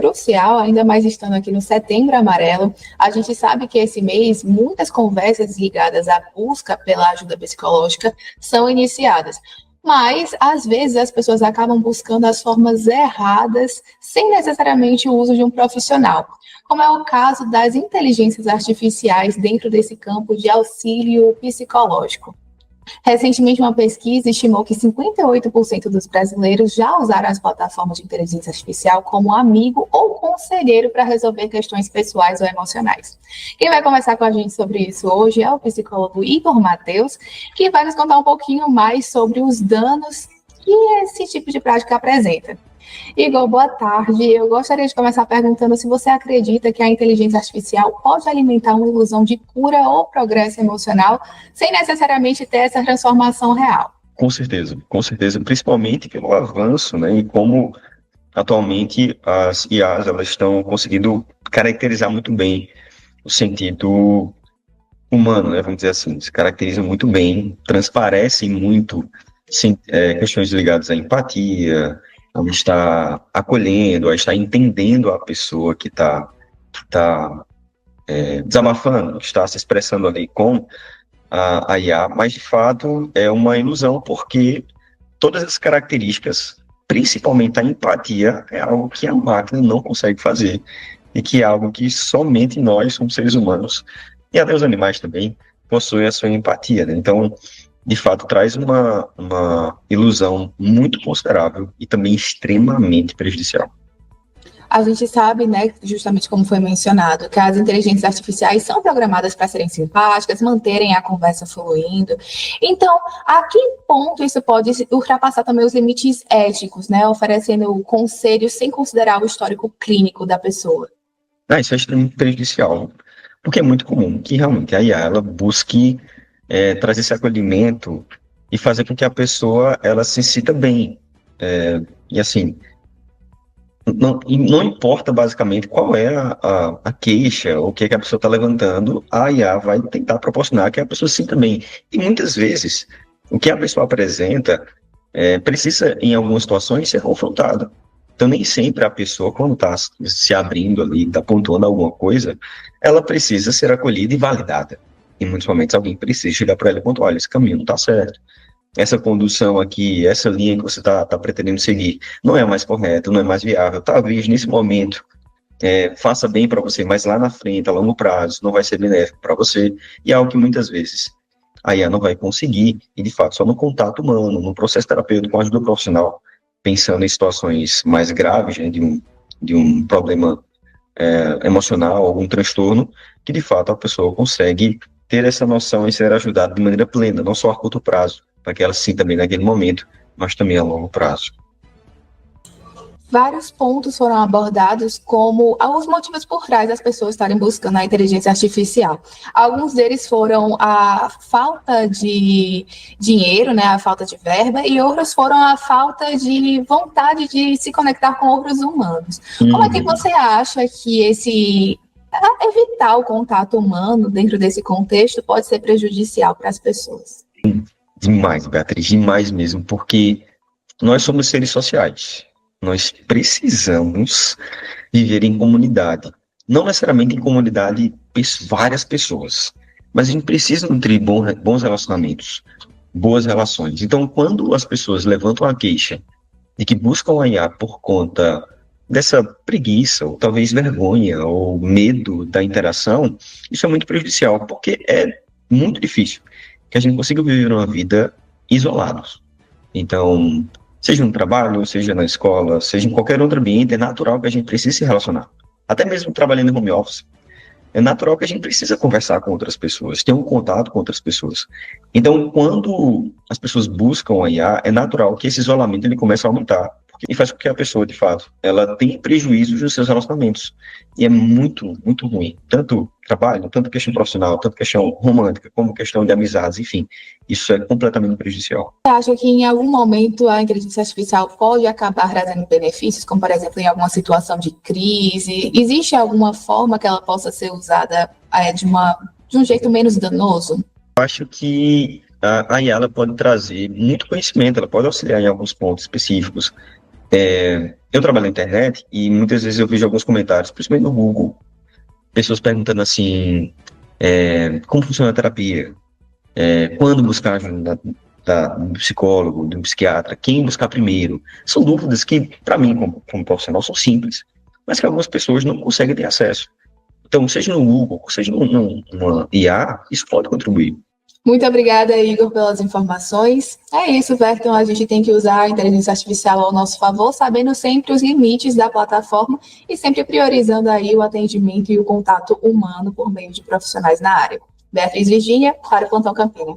crucial, ainda mais estando aqui no Setembro Amarelo. A gente sabe que esse mês muitas conversas ligadas à busca pela ajuda psicológica são iniciadas. Mas, às vezes, as pessoas acabam buscando as formas erradas, sem necessariamente o uso de um profissional, como é o caso das inteligências artificiais dentro desse campo de auxílio psicológico. Recentemente, uma pesquisa estimou que 58% dos brasileiros já usaram as plataformas de inteligência artificial como amigo ou conselheiro para resolver questões pessoais ou emocionais. Quem vai conversar com a gente sobre isso hoje é o psicólogo Igor Mateus, que vai nos contar um pouquinho mais sobre os danos que esse tipo de prática apresenta. Igor, boa tarde. Eu gostaria de começar perguntando se você acredita que a inteligência artificial pode alimentar uma ilusão de cura ou progresso emocional sem necessariamente ter essa transformação real. Com certeza, principalmente pelo avanço, né, e como atualmente as IAs elas estão conseguindo caracterizar muito bem o sentido humano, né, vamos dizer assim, se caracterizam muito bem, transparecem muito questões ligadas à empatia, a estar acolhendo, a estar entendendo a pessoa que está desabafando, que está se expressando ali com a IA, mas de fato é uma ilusão, porque todas as características, principalmente a empatia, é algo que a máquina não consegue fazer, e que é algo que somente nós, como seres humanos, e até os animais também, possuem a sua empatia, né? Então, de fato, traz uma ilusão muito considerável e também extremamente prejudicial. A gente sabe, né, justamente como foi mencionado, que as inteligências artificiais são programadas para serem simpáticas, manterem a conversa fluindo. Então, a que ponto isso pode ultrapassar também os limites éticos, né, oferecendo conselhos sem considerar o histórico clínico da pessoa? Isso é extremamente prejudicial, porque é muito comum que realmente a IA ela busque trazer esse acolhimento e fazer com que a pessoa ela se sinta bem. E assim, não importa basicamente qual é a queixa ou o que a pessoa está levantando, a IA vai tentar proporcionar que a pessoa se sinta bem. E muitas vezes, o que a pessoa apresenta precisa, em algumas situações, ser confrontada. Então, nem sempre a pessoa, quando está se abrindo ali, está pontuando alguma coisa, ela precisa ser acolhida e validada. Em muitos momentos, alguém precisa chegar para ela e pontuar: olha, esse caminho não está certo. Essa condução aqui, essa linha que você está pretendendo seguir, não é mais correta, não é mais viável. Talvez, nesse momento, faça bem para você, mas lá na frente, a longo prazo, não vai ser benéfico para você. E é algo que, muitas vezes, a IA não vai conseguir. E, de fato, só no contato humano, no processo terapêutico, com ajuda profissional, pensando em situações mais graves, né, de um problema emocional, algum transtorno, que, de fato, a pessoa consegue ter essa noção e ser ajudada de maneira plena, não só a curto prazo, para que ela se sinta bem naquele momento, mas também a longo prazo. Vários pontos foram abordados como os motivos por trás das pessoas estarem buscando a inteligência artificial. Alguns deles foram a falta de dinheiro, né, a falta de verba, e outros foram a falta de vontade de se conectar com outros humanos. Como é que você acha que evitar o contato humano dentro desse contexto pode ser prejudicial para as pessoas? Demais, Beatriz, demais mesmo, porque nós somos seres sociais. Nós precisamos viver em comunidade. Não necessariamente em comunidade várias pessoas, mas a gente precisa nutrir bons relacionamentos, boas relações. Então, quando as pessoas levantam a queixa de que buscam a IA por conta dessa preguiça, ou talvez vergonha, ou medo da interação, isso é muito prejudicial, porque é muito difícil que a gente consiga viver uma vida isolados. Então, seja no trabalho, seja na escola, seja em qualquer outro ambiente, é natural que a gente precise se relacionar. Até mesmo trabalhando em home office, é natural que a gente precisa conversar com outras pessoas, ter um contato com outras pessoas. Então, quando as pessoas buscam a IA, é natural que esse isolamento ele comece a aumentar. E faz com que a pessoa, de fato, ela tenha prejuízos nos seus relacionamentos. E é muito, muito ruim. Tanto trabalho, tanto questão profissional, tanto questão romântica, como questão de amizades, enfim. Isso é completamente prejudicial. Você acha que em algum momento a inteligência artificial pode acabar trazendo benefícios, como, por exemplo, em alguma situação de crise? Existe alguma forma que ela possa ser usada de um jeito menos danoso? Eu acho que a IA ela pode trazer muito conhecimento, ela pode auxiliar em alguns pontos específicos. Eu trabalho na internet e muitas vezes eu vejo alguns comentários, principalmente no Google, pessoas perguntando assim, como funciona a terapia? Quando buscar ajuda do psicólogo, do psiquiatra? Quem buscar primeiro? São dúvidas que, para mim, como profissional, são simples, mas que algumas pessoas não conseguem ter acesso. Então, seja no Google, seja numa IA, isso pode contribuir. Muito obrigada, Igor, pelas informações. É isso, Verton, a gente tem que usar a inteligência artificial ao nosso favor, sabendo sempre os limites da plataforma e sempre priorizando aí o atendimento e o contato humano por meio de profissionais na área. Beatriz Virgínia, para o Plantão Campina.